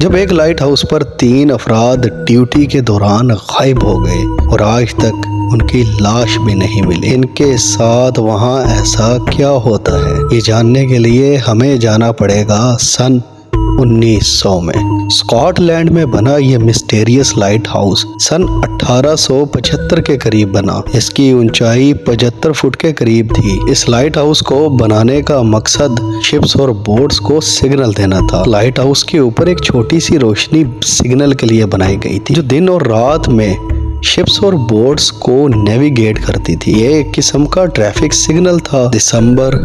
जब एक light house पर 3 अफराद ड्यूटी के दौरान गायब हो गए और आज तक उनकी लाश भी नहीं मिली। इनके साथ वहां ऐसा क्या होता है, ये जानने के लिए हमें जाना पड़ेगा सन 1900 में। स्कॉटलैंड में बना ये मिस्टीरियस लाइट हाउस सन 1875 के करीब बना। इसकी ऊंचाई 75 फुट के करीब थी। इस लाइट हाउस को बनाने का मकसद शिप्स और बोट्स को सिग्नल देना था। लाइट हाउस के ऊपर एक छोटी सी रोशनी सिग्नल के लिए बनाई गई थी, जो दिन और रात में शिप्स और बोट्स को नेविगेट करती थी। ये एक किस्म का ट्रैफिक सिग्नल था। दिसंबर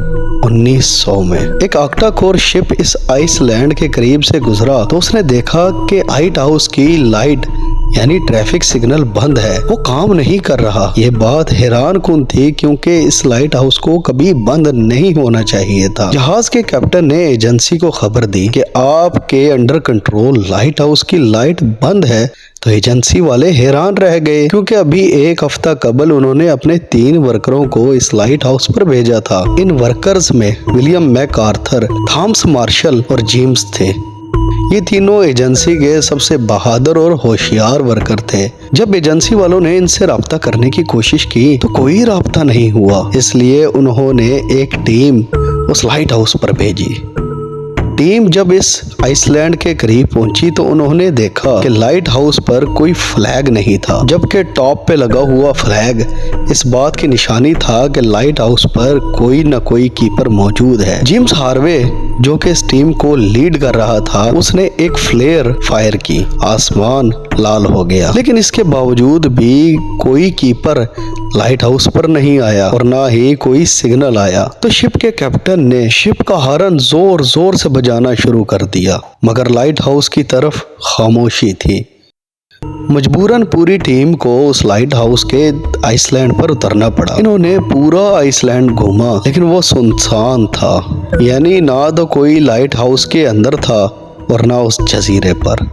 1900 में एक ऑक्टाकोर शिप इस आइसलैंड के करीब से गुजरा तो उसने देखा कि लाइट हाउस की लाइट यानी ट्रैफिक सिग्नल बंद है, वो काम नहीं कर रहा। ये बात हैरान कुन थी क्योंकि इस लाइट हाउस को कभी बंद नहीं होना चाहिए था। जहाज के कैप्टन ने एजेंसी को खबर दी कि आपके अंडर कंट्रोल लाइट हाउस की लाइट बंद है, तो एजेंसी वाले हैरान रह गए क्योंकि अभी एक हफ्ता कबल उन्होंने अपने 3 वर्करों को इस लाइट हाउस पर भेजा था। इन वर्कर्स में विलियम मैकआर्थर, थॉमस मार्शल और जेम्स थे। ये तीनों एजेंसी के सबसे बहादुर और होशियार वर्कर थे। जब एजेंसी वालों ने इनसे राब्ता करने की कोशिश की तो कोई राब्ता नहीं हुआ, इसलिए उन्होंने एक टीम उस लाइट हाउस पर भेजी। टीम जब इस आइसलैंड के करीब पहुंची तो उन्होंने देखा कि लाइट हाउस पर कोई फ्लैग नहीं था, जबकि टॉप पे लगा हुआ फ्लैग इस बात की निशानी था कि लाइट हाउस पर कोई न कोई कीपर मौजूद है। जेम्स हार्वे जो कि इस टीम को लीड कर रहा था, उसने एक फ्लेयर फायर की। आसमान लाल हो गया, लेकिन इसके बावजूद भी कोई कीपर लाइट हाउस पर नहीं आया और ना ही कोई सिग्नल आया। तो शिप के कैप्टन ने शिप का हॉर्न जोर जोर से बजाना शुरू कर दिया, मगर लाइट हाउस की तरफ खामोशी थी। मजबूरन पूरी टीम को उस लाइट हाउस के आइसलैंड पर उतरना पड़ा। इन्होंने पूरा आइसलैंड घूमा, लेकिन वो सुनसान था, यानी ना तो कोई लाइट हाउस के अंदर था और ना उस जजीरे पर।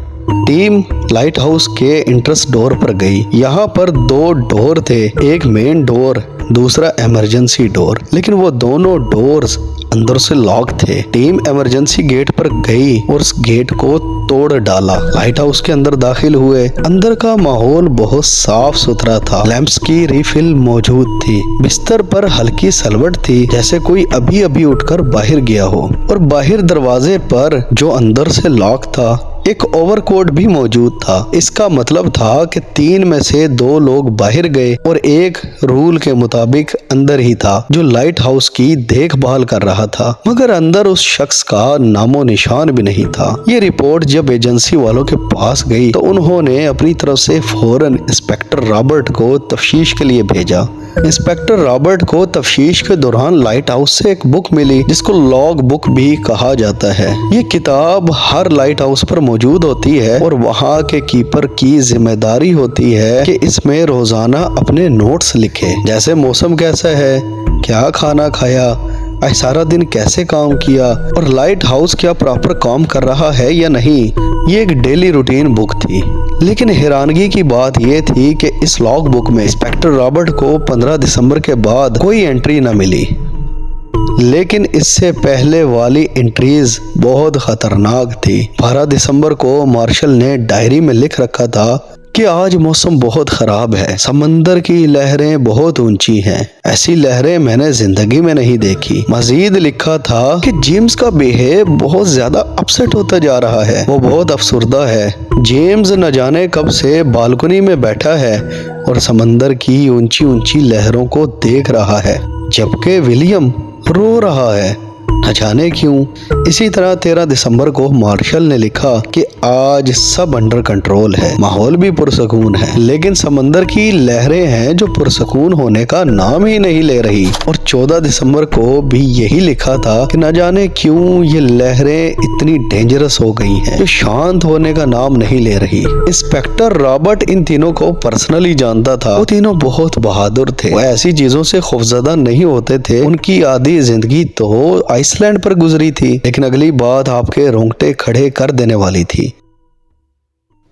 टीम लाइट हाउस के एंट्रेंस डोर पर गई। यहाँ पर 2 डोर थे, एक मेन डोर, दूसरा इमरजेंसी डोर, लेकिन वो दोनों डोर्स अंदर से लॉक थे। टीम इमरजेंसी गेट पर गई और उस गेट को तोड़ डाला। लाइट हाउस के अंदर दाखिल हुए। अंदर का माहौल बहुत साफ सुथरा था। लैंप्स की रिफिल मौजूद थी। बिस्तर पर हल्की सलवट थी, जैसे कोई अभी अभी उठकर बाहर गया हो। और बाहर दरवाजे पर जो अंदर से लॉक था, एक ओवरकोट भी मौजूद था। इसका मतलब था कि 3 में से 2 लोग बाहर गए और एक रूल के मुताबिक अंदर ही था, जो लाइट हाउस की देखभाल कर रहा था। मगर अंदर उस शख्स का नामो निशान भी नहीं था। ये रिपोर्ट जब एजेंसी वालों के पास गई तो उन्होंने अपनी तरफ से फौरन इंस्पेक्टर रॉबर्ट को तफ्तीश के लिए भेजा। इंस्पेक्टर रॉबर्ट को तफ्तीश के दौरान लाइट हाउस से एक बुक मिली, जिसको लॉग बुक भी कहा जाता है। ये किताब हर लाइट हाउस पर मौजूद होती है और वहाँ के कीपर की जिम्मेदारी होती है कि इसमें रोजाना अपने नोट्स लिखे, जैसे मौसम कैसा है, क्या खाना खाया, आज सारा दिन कैसे काम किया और लाइट हाउस क्या प्रॉपर काम कर रहा है या नहीं। ये एक डेली रूटीन बुक थी। लेकिन हैरानगी की बात यह थी कि इस लॉग बुक में इंस्पेक्टर रॉबर्ट को 15 दिसंबर के बाद कोई एंट्री न मिली। लेकिन इससे पहले वाली एंट्रीज बहुत खतरनाक थी। 12 दिसंबर को मार्शल ने डायरी में लिख रखा था कि आज मौसम बहुत खराब है, समंदर की लहरें बहुत ऊंची हैं, ऐसी लहरें मैंने जिंदगी में नहीं देखी। मजीद लिखा था कि जेम्स का बिहेव बहुत ज्यादा अपसेट होता जा रहा है, वो बहुत अफसुर्दा है। जेम्स न जाने कब से बालकनी में बैठा है और समंदर की ऊंची ऊंची लहरों को देख रहा है, जबकि विलियम रो रहा है, न जाने क्यों। इसी तरह 13 दिसंबर को मार्शल ने लिखा कि आज सब अंडर कंट्रोल है, माहौल भी पुरसकून है, लेकिन समंदर की लहरें हैं जो पुरसकून होने का नाम ही नहीं ले रही। और 14 दिसंबर को भी यही लिखा था कि न जाने क्यों ये लहरें इतनी डेंजरस हो गई हैं, जो शांत होने का नाम नहीं ले रही। इंस्पेक्टर रॉबर्ट इन तीनों को पर्सनली जानता था। वो तीनों बहुत बहादुर थे, वो ऐसी चीजों से खौफजदा नहीं होते थे। उनकी आधी जिंदगी तो आइसलैंड पर गुजरी थी, लेकिन अगली बात आपके रोंगटे खड़े कर देने वाली थी।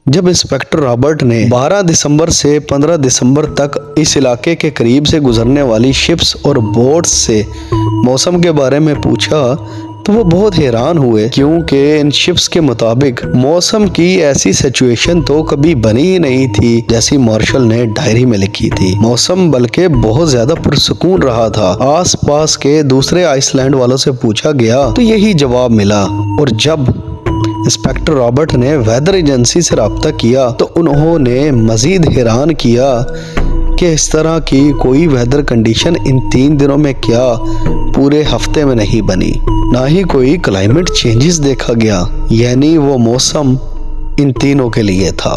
जब इंस्पेक्टर रॉबर्ट ने 12 दिसंबर से 15 दिसंबर तक इस इलाके के करीब से गुजरने वाली शिप्स और बोट्स से मौसम के बारे में पूछा तो वो बहुत हैरान हुए, क्योंकि इन शिप्स के मुताबिक मौसम की ऐसी सिचुएशन तो कभी बनी ही नहीं थी जैसी मार्शल ने डायरी में लिखी थी। मौसम बल्कि बहुत ज्यादा पुरसुकून रहा था। आसपास के दूसरे आइसलैंड वालों से पूछा गया तो यही जवाब मिला। और जब इंस्पेक्टर रॉबर्ट ने वेदर एजेंसी से रब्ता किया तो उन्होंने मजीद हैरान किया कि इस तरह की कोई वेदर कंडीशन इन 3 दिनों में क्या पूरे हफ्ते में नहीं बनी। ना ही कोई क्लाइमेट चेंजेस देखा गया, यानी वो मौसम इन तीनों के लिए था।